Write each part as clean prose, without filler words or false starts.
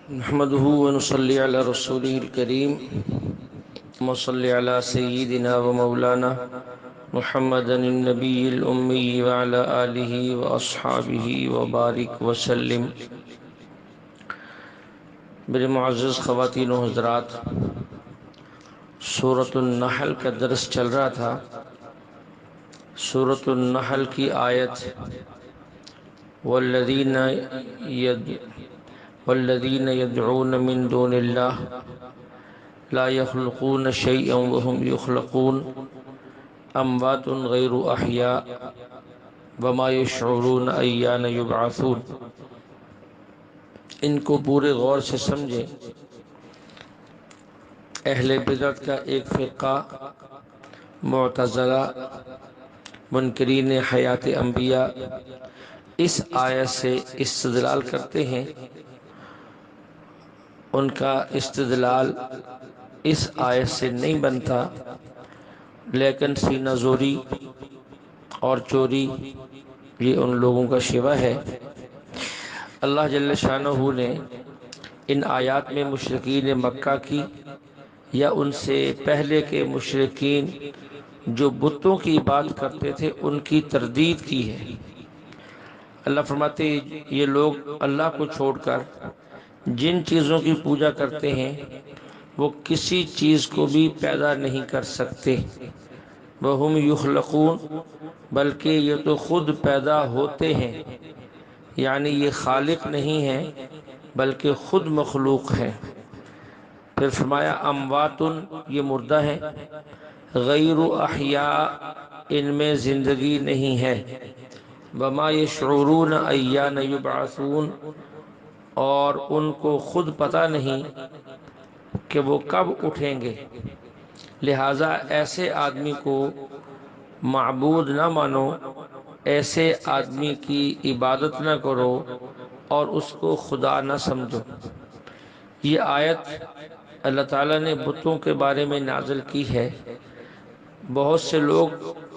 نحمده ونصلي على رسوله الكريم وصلي على سيدنا ومولانا محمد النبي الأمي وعلى آله وأصحابه وبارك وسلم۔ میرے معزز خواتین و حضرات، سورۃ النحل کا درس چل رہا تھا۔ سورۃ النحل کی آیت والذین یدعون من دون اللہ لا يخلقون شیئا وهم یخلقون اموات غیر احیاء وما یشعرون ایان یبعثون۔ ان کو پورے غور سے سمجھیں۔ اہل بدعت کا ایک فرقہ معتزلہ منکرین حیات انبیاء اس آیت سے استدلال کرتے ہیں۔ ان کا استدلال اس آیت سے نہیں بنتا، لیکن سینہ زوری اور چوری یہ ان لوگوں کا شیوہ ہے۔ اللہ جل شانہ نے ان آیات میں مشرکین مکہ کی یا ان سے پہلے کے مشرکین جو بتوں کی بات کرتے تھے ان کی تردید کی ہے۔ اللہ فرماتے یہ لوگ اللہ کو چھوڑ کر جن چیزوں کی پوجا کرتے ہیں وہ کسی چیز کو بھی پیدا نہیں کر سکتے۔ وَهُمْ يُخْلَقُونَ، بلکہ یہ تو خود پیدا ہوتے ہیں، یعنی یہ خالق نہیں ہے بلکہ خود مخلوق ہے۔ پھر فرمایا امواتن، یہ مردہ ہے، غیر احیاء، ان میں زندگی نہیں ہے، وما یشعرون ایان یبعثون، اور ان کو خود پتہ نہیں کہ وہ کب اٹھیں گے۔ لہٰذا ایسے آدمی کو معبود نہ مانو، ایسے آدمی کی عبادت نہ کرو اور اس کو خدا نہ سمجھو۔ یہ آیت اللہ تعالیٰ نے بتوں کے بارے میں نازل کی ہے۔ بہت سے لوگ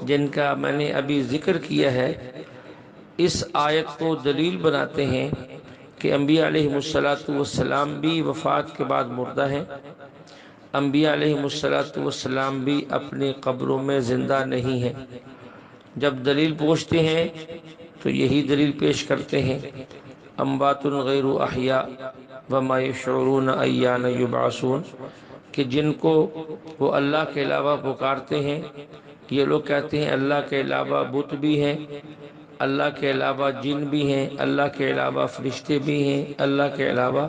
جن کا میں نے ابھی ذکر کیا ہے اس آیت کو دلیل بناتے ہیں کہ انبیاء علیہ السلام بھی وفات کے بعد مردہ ہیں، انبیاء علیہ السلام بھی اپنی قبروں میں زندہ نہیں ہیں۔ جب دلیل پوچھتے ہیں تو یہی دلیل پیش کرتے ہیں اموات غیر احیاء وما یشعرون ایان یبعثون، کہ جن کو وہ اللہ کے علاوہ پکارتے ہیں، یہ لوگ کہتے ہیں اللہ کے علاوہ بت بھی ہیں، اللہ کے علاوہ جن بھی ہیں، اللہ کے علاوہ فرشتے بھی ہیں، اللہ کے علاوہ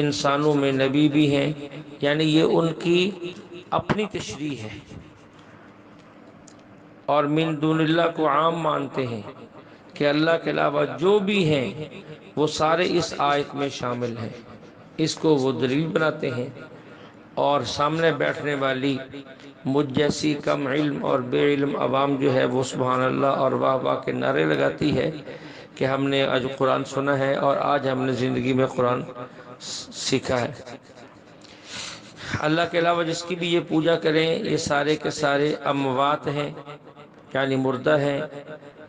انسانوں میں نبی بھی ہیں، یعنی یہ ان کی اپنی تشریح ہے، اور من دون اللہ کو عام مانتے ہیں کہ اللہ کے علاوہ جو بھی ہیں وہ سارے اس آیت میں شامل ہیں۔ اس کو وہ دلیل بناتے ہیں، اور سامنے بیٹھنے والی مجھ جیسی کم علم اور بے علم عوام جو ہے وہ سبحان اللہ اور واہ واہ کے نعرے لگاتی ہے کہ ہم نے آج قرآن سنا ہے اور آج ہم نے زندگی میں قرآن سیکھا ہے۔ اللہ کے علاوہ جس کی بھی یہ پوجا کریں یہ سارے کے سارے اموات ہیں، یعنی مردہ ہیں،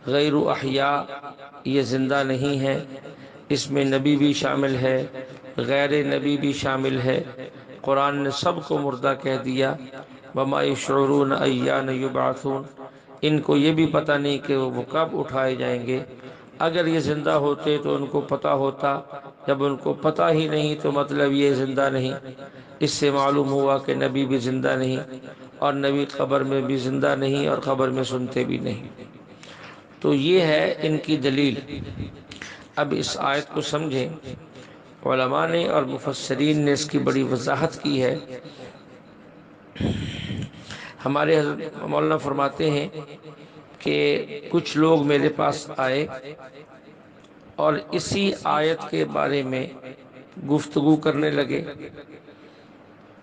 غیر احیاء، یہ زندہ نہیں ہے۔ اس میں نبی بھی شامل ہے، غیر نبی بھی شامل ہے۔ قرآن نے سب کو مردہ کہہ دیا۔ وما یشعرون ایان یبعثون، ان کو یہ بھی پتہ نہیں کہ وہ کب اٹھائے جائیں گے۔ اگر یہ زندہ ہوتے تو ان کو پتہ ہوتا، جب ان کو پتہ ہی نہیں تو مطلب یہ زندہ نہیں۔ اس سے معلوم ہوا کہ نبی بھی زندہ نہیں، اور نبی قبر میں بھی زندہ نہیں اور قبر میں سنتے بھی نہیں۔ تو یہ ہے ان کی دلیل۔ اب اس آیت کو سمجھیں۔ علماء نے اور مفسرین نے اس کی بڑی وضاحت کی ہے۔ ہمارے حضرت مولانا فرماتے ہیں کہ کچھ لوگ میرے پاس آئے اور اسی آیت کے بارے میں گفتگو کرنے لگے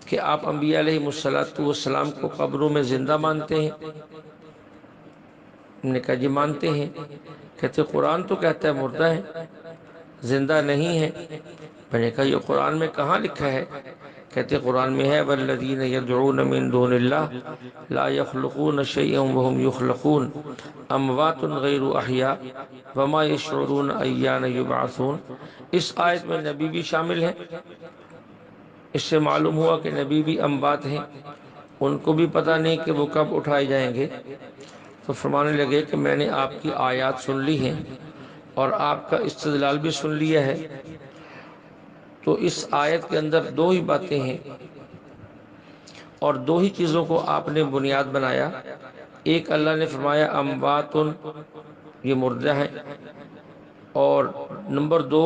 کہ آپ انبیاء علیہ السلام کو قبروں میں زندہ مانتے ہیں؟ ہم نے کہا جی مانتے ہیں۔ کہتے قرآن تو کہتا ہے مردہ ہے، زندہ نہیں ہے۔ میں نے کہا یہ قرآن میں کہاں لکھا ہے کہتے قرآن میں ہے والذین یدعون من دون اللہ لا یخلقون شیئا وهم یخلقون اموات غیر احیاء وما یشعرون ایان یبعثون۔ اس آیت میں نبی بھی شامل ہیں، اس سے معلوم ہوا کہ نبی بھی اموات ہیں، ان کو بھی پتہ نہیں کہ وہ کب اٹھائے جائیں گے۔ تو فرمانے لگے کہ میں نے آپ کی آیات سن لی ہیں اور آپ کا استدلال بھی سن لیا ہے۔ تو اس آیت کے اندر دو ہی باتیں ہیں اور دو ہی چیزوں کو آپ نے بنیاد بنایا۔ ایک اللہ نے فرمایا اموات، یہ مردہ ہیں، اور نمبر دو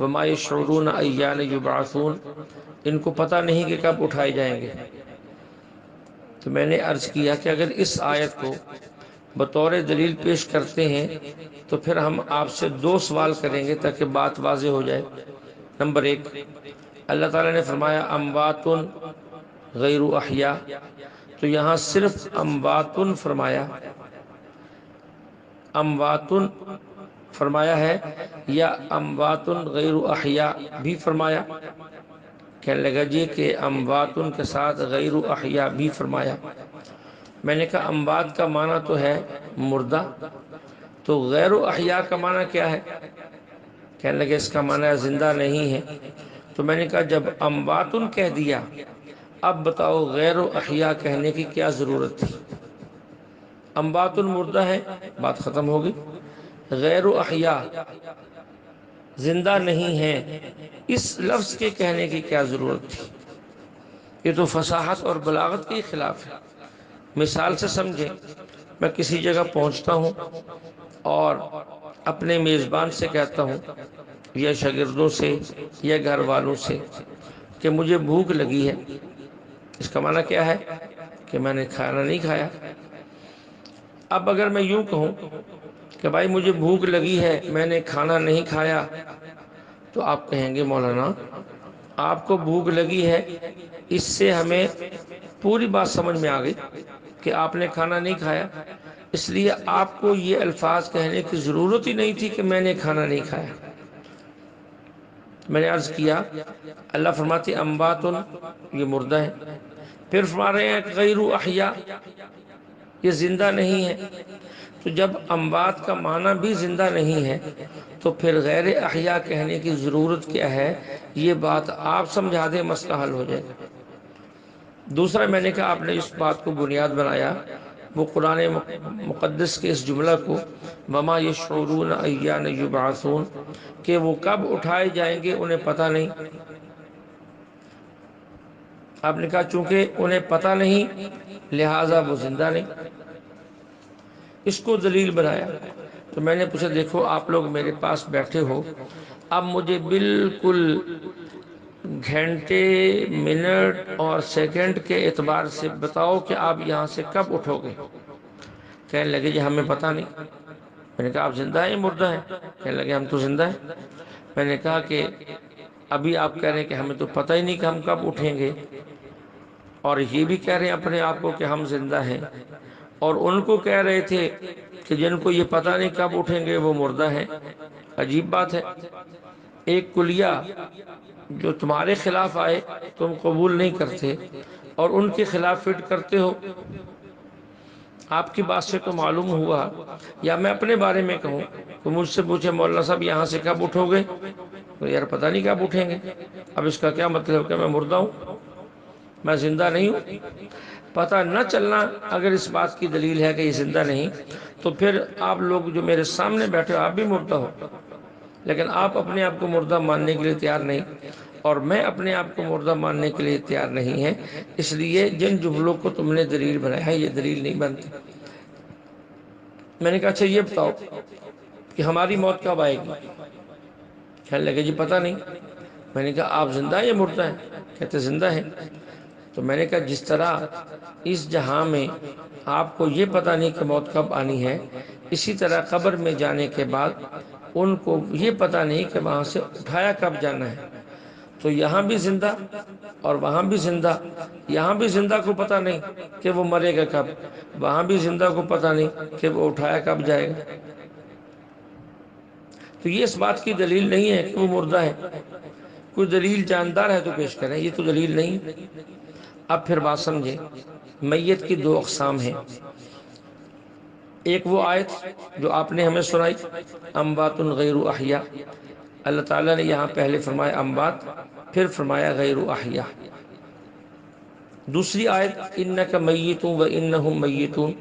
وما یشعرون ایان یبعثون، ان کو پتہ نہیں کہ کب اٹھائے جائیں گے۔ تو میں نے عرض کیا کہ اگر اس آیت کو بطور دلیل پیش کرتے ہیں تو پھر ہم آپ سے دو سوال کریں گے تاکہ بات واضح ہو جائے۔ نمبر ایک، اللہ تعالیٰ نے فرمایا اموات غیر احیاء، تو یہاں صرف اموات فرمایا، اموات فرمایا ہے یا اموات غیر احیاء بھی فرمایا؟ کہنے لگا جی کہ اموات کے ساتھ غیر احیاء بھی فرمایا۔ میں نے کہا اموات کا معنی تو ہے مردہ، تو غیر احیاء کا معنی کیا ہے؟ کہنے لگے اس کا معنی زندہ نہیں ہے۔ تو میں نے کہا جب اموات کہہ دیا، اب بتاؤ غیر احیاء کہنے کی کیا ضرورت تھی؟ اموات مردہ ہے، بات ختم ہوگی۔ غیر احیاء زندہ نہیں ہے، اس لفظ کے کہنے کی کیا ضرورت تھی؟ یہ تو فصاحت اور بلاغت کے خلاف ہے۔ مثال سے سمجھیں، میں کسی جگہ پہنچتا ہوں اور اپنے میزبان سے کہتا ہوں یا شاگردوں سے یا گھر والوں سے کہ مجھے بھوک لگی ہے، اس کا معنی کیا ہے؟ کہ میں نے کھانا نہیں کھایا۔ اب اگر میں یوں کہوں کہ بھائی مجھے بھوک لگی ہے، میں نے کھانا نہیں کھایا، تو آپ کہیں گے مولانا آپ کو بھوک لگی ہے، اس سے ہمیں پوری بات سمجھ میں آ گئی کہ آپ نے کھانا نہیں کھایا، اس لیے آپ کو یہ الفاظ کہنے کی ضرورت ہی نہیں تھی کہ میں نے کھانا نہیں کھایا۔ میں نے عرض کیا اللہ فرماتے اموات، یہ مردہ ہے، پھر فرما رہے ہیں غیر احیاء، یہ زندہ نہیں ہے۔ تو جب اموات کا معنی بھی زندہ نہیں ہے تو پھر غیر احیاء کہنے کی ضرورت کیا ہے؟ یہ بات آپ سمجھا دیں، مسئلہ حل ہو جائے۔ دوسرا میں نے کہا آپ نے اس بات کو بنیاد بنایا وہ قرآن مقدس کے اس جملہ کو وما یشعرون ایان یبعثون، کہ وہ کب اٹھائے جائیں گے انہیں پتہ نہیں۔ آپ نے کہا چونکہ انہیں پتہ نہیں لہٰذا وہ زندہ نہیں، اس کو دلیل بنایا۔ تو میں نے پوچھا دیکھو آپ لوگ میرے پاس بیٹھے ہو، اب مجھے بالکل گھنٹے، منٹ اور سیکنڈ کے اعتبار سے بتاؤ کہ آپ یہاں سے کب اٹھو گے؟ کہنے لگے جی ہمیں پتہ نہیں۔ میں نے کہا آپ زندہ ہیں مردہ ہیں؟ کہنے لگے ہم تو زندہ ہیں۔ میں نے کہا کہ ابھی آپ کہہ رہے ہیں کہ ہمیں تو پتہ ہی نہیں کہ ہم کب اٹھیں گے، اور یہ بھی کہہ رہے ہیں اپنے آپ کو کہ ہم زندہ ہیں، اور ان کو کہہ رہے تھے کہ جن کو یہ پتہ نہیں کب اٹھیں گے وہ مردہ ہیں۔ عجیب بات ہے، ایک کلیہ جو تمہارے خلاف آئے تم قبول نہیں کرتے اور ان کے خلاف فٹ کرتے ہو۔ آپ کی بات سے تو معلوم ہوا، یا میں اپنے بارے میں کہوں کہ مجھ سے پوچھے مولانا صاحب یہاں سے کب اٹھو گے، تو یار پتہ نہیں کب اٹھیں گے۔ اب اس کا کیا مطلب کہ میں مردہ ہوں، میں زندہ نہیں ہوں؟ پتہ نہ چلنا اگر اس بات کی دلیل ہے کہ یہ زندہ نہیں، تو پھر آپ لوگ جو میرے سامنے بیٹھے ہو آپ بھی مردہ ہو، لیکن آپ اپنے آپ کو مردہ ماننے کے لیے تیار نہیں، اور میں اپنے آپ کو مردہ ماننے کے لیے تیار نہیں ہے۔ اس لیے جن جملوں کو تم نے دلیل بنایا ہے یہ دلیل نہیں بنتی۔ میں نے کہا اچھا یہ بتاؤ کہ ہماری موت کب آئے گی؟ کہنے لگے جی پتہ نہیں۔ میں نے کہا آپ زندہ ہیں یا مردہ ہیں؟ کہتے زندہ ہیں۔ تو میں نے کہا جس طرح اس جہاں میں آپ کو یہ پتہ نہیں کہ موت کب آنی ہے، اسی طرح قبر میں جانے کے بعد ان کو یہ پتہ نہیں کہ وہاں سے اٹھایا کب جانا ہے۔ تو یہاں بھی زندہ اور وہاں بھی زندہ، یہاں بھی زندہ کو پتہ نہیں کہ وہ مرے گا کب، وہاں بھی زندہ کو پتہ نہیں کہ وہ اٹھایا کب جائے گا۔ تو یہ اس بات کی دلیل نہیں ہے کہ وہ مردہ ہے۔ کوئی دلیل جاندار ہے تو پیش کریں، یہ تو دلیل نہیں۔ اب پھر بات سمجھیں، میت کی دو اقسام ہیں۔ ایک وہ آیت جو آپ نے ہمیں سنائی، اموات غیر احیاء، اللہ تعالیٰ نے یہاں پہلے فرمایا اموات، پھر فرمایا غیر احیاء۔ دوسری آیت انک میت و انہم میتون،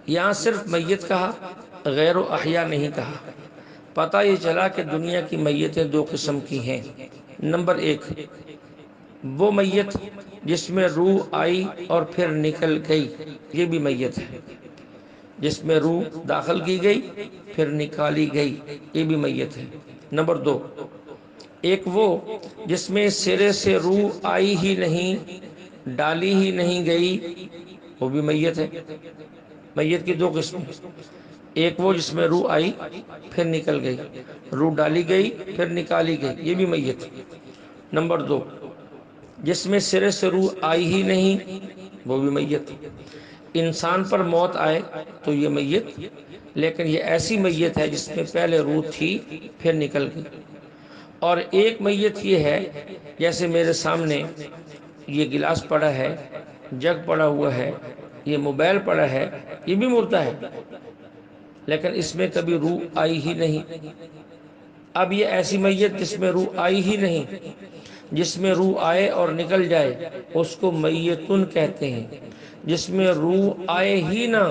یہاں صرف میت کہا، غیر احیاء نہیں کہا۔ پتہ یہ چلا کہ دنیا کی میتیں دو قسم کی ہیں۔ نمبر ایک، وہ میت جس میں روح آئی اور پھر نکل گئی، یہ بھی میت ہے۔ جس میں روح داخل کی گئی پھر نکالی گئی، یہ بھی میت ہے۔ نمبر دو، ایک وہ جس میں سرے سے روح آئی ہی نہیں، ڈالی ہی نہیں گئی، وہ بھی میت ہے۔ میت کی دو قسمیں، ایک وہ جس میں روح آئی پھر نکل گئی، روح ڈالی گئی پھر نکالی گئی، یہ بھی میت ہے۔ نمبر دو، جس میں سرے سے روح آئی ہی نہیں، وہ بھی میت۔ انسان پر موت آئے تو یہ میت، لیکن یہ ایسی میت ہے جس میں پہلے روح تھی پھر نکل گئی۔ اور ایک میت یہ ہے جیسے میرے سامنے یہ گلاس پڑا ہے، جگ پڑا ہوا ہے، یہ موبائل پڑا ہے، یہ بھی مردہ ہے، لیکن اس میں کبھی روح آئی ہی نہیں۔ اب یہ ایسی میت جس میں روح آئی ہی نہیں، جس میں روح آئے اور نکل جائے، اس کو میتن کہتے ہیں۔ جس میں روح آئے ہی نہ،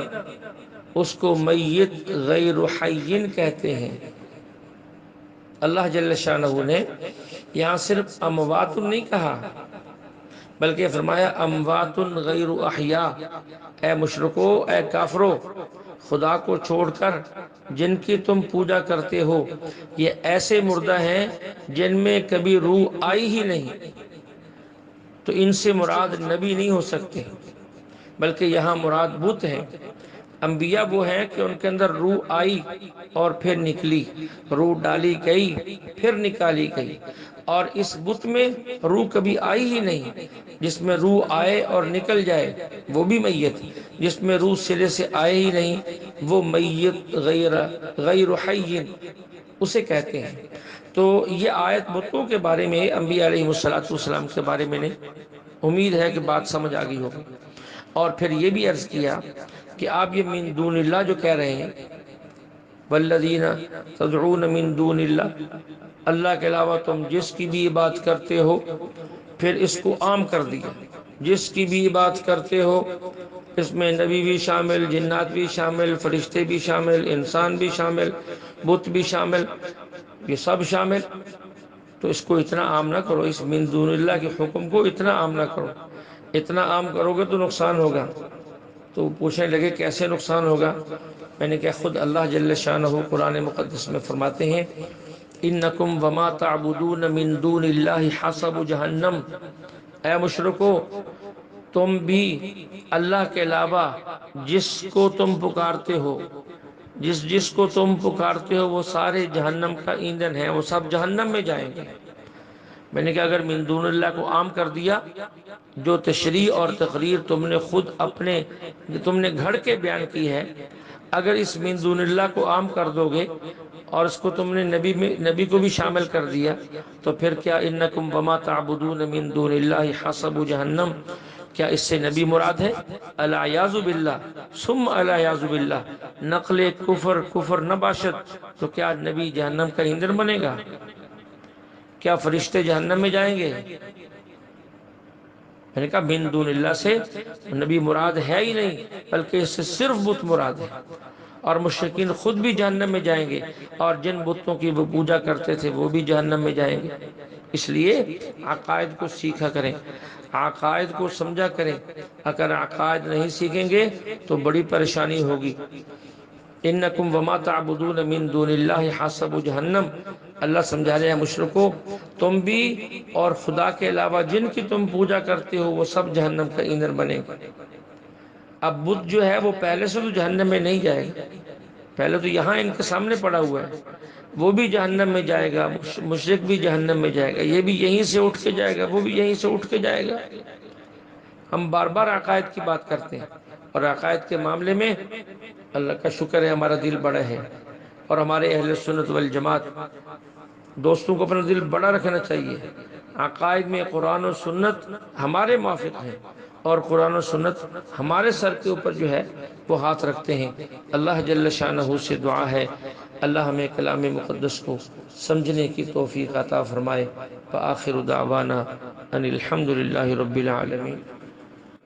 اس کو میت غیر حیین کہتے ہیں۔ اللہ جل شانہ نے یہاں صرف اموات نہیں کہا، بلکہ فرمایا اموات غیر احیاء۔ اے مشرکو، اے کافرو، خدا کو چھوڑ کر جن کی تم پوجا کرتے ہو، یہ ایسے مردہ ہیں جن میں کبھی روح آئی ہی نہیں۔ تو ان سے مراد نبی نہیں ہو سکتے، بلکہ یہاں مراد بت ہیں۔ انبیاء وہ ہیں کہ ان کے اندر روح آئی اور پھر نکلی، روح ڈالی گئی پھر نکالی گئی۔ اور اس بت میں روح کبھی آئی ہی نہیں۔ جس میں روح آئے اور نکل جائے وہ بھی میت، جس میں روح سرے سے آئے ہی نہیں وہ میت غیر حی اسے کہتے ہیں۔ تو یہ آیت بتوں کے بارے میں، انبیاء علیہ السلام کے بارے میں نہیں۔ امید ہے کہ بات سمجھ آ گئی ہوگی۔ اور پھر یہ بھی عرض کیا کہ آپ یہ من دون اللہ جو کہہ رہے ہیں، والذین تدعون من دون اللہ، اللہ کے علاوہ تم جس کی بھی عبادت کرتے ہو، پھر اس کو عام کر دیا، جس کی بھی عبادت کرتے ہو، اس میں نبی بھی شامل، جنات بھی شامل، فرشتے بھی شامل، انسان بھی شامل، بت بھی شامل، یہ سب شامل۔ تو اس کو اتنا عام نہ کرو، اس من دون اللہ کے حکم کو اتنا عام نہ کرو۔ اتنا عام کرو گے تو نقصان ہوگا۔ تو پوچھنے لگے کیسے نقصان ہوگا؟ میں نے کہا خود اللہ جل شانہ قرآن مقدس میں فرماتے ہیں انکم وما تعبدون من دون اللہ حسب جہنم، اے مشرکو، تم بھی اللہ کے علاوہ جس کو تم پکارتے ہو، جس کو تم پکارتے ہو، وہ سارے جہنم کا ایندھن ہیں، وہ سب جہنم میں جائیں گے۔ میں نے کہا اگر من دون اللہ کو عام کر دیا، جو تشریح اور تقریر تم نے خود اپنے تم نے گھڑ کے بیان کی ہے، اگر اس من دون اللہ کو عام کر دو گے اور اس کو تم نے نبی کو بھی شامل کر دیا، تو پھر کیا انکم وما تعبدون من دون اللہ حسب جہنم، کیا اس سے نبی مراد ہے؟ العیاذ باللہ ثم العیاذ باللہ، نقل کفر نہ باشد تو کیا نبی جہنم کا ایندھن بنے گا؟ کیا فرشتے جہنم میں جائیں گے؟ میں نے کہا من دون اللہ سے نبی مراد ہے ہی نہیں، بلکہ اس سے صرف بت مراد ہے۔ اور مشرکین خود بھی جہنم میں جائیں گے، اور جن بتوں کی وہ پوجا کرتے تھے وہ بھی جہنم میں جائیں گے۔ اس لیے عقائد کو سیکھا کریں، عقائد کو سمجھا کریں۔ اگر عقائد نہیں سیکھیں گے تو بڑی پریشانی ہوگی۔ انکم وما تعبدون من دون اللہ حسب جہنم، اللہ سمجھا رہے ہیں مشرکو، تم بھی اور خدا کے علاوہ جن کی تم پوجا کرتے ہو وہ سب جہنم کا ایندھن بنے گا۔ اب بت جو ہے وہ پہلے سے تو جہنم میں نہیں جائے گا، پہلے تو یہاں ان کے سامنے پڑا ہوا ہے، وہ بھی جہنم میں جائے گا، مشرک بھی جہنم میں جائے گا، یہ بھی یہیں سے اٹھ کے جائے گا، وہ بھی یہیں سے اٹھ کے جائے گا۔ ہم بار بار عقائد کی بات کرتے ہیں، اور عقائد کے معاملے میں اللہ کا شکر ہے ہمارا دل بڑا ہے، اور ہمارے اہل سنت والجماعت دوستوں کو اپنا دل بڑا رکھنا چاہیے. عقائد میں قرآن و سنت ہمارے موافق ہیں اور قرآن و سنت ہمارے سر کے اوپر جو ہے وہ ہاتھ رکھتے ہیں. اللہ جل شانہ سے دعا ہے اللہ ہمیں کلام مقدس کو سمجھنے کی توفیق عطا فرمائے. وآخر دعوانا ان الحمد للہ رب العالمین.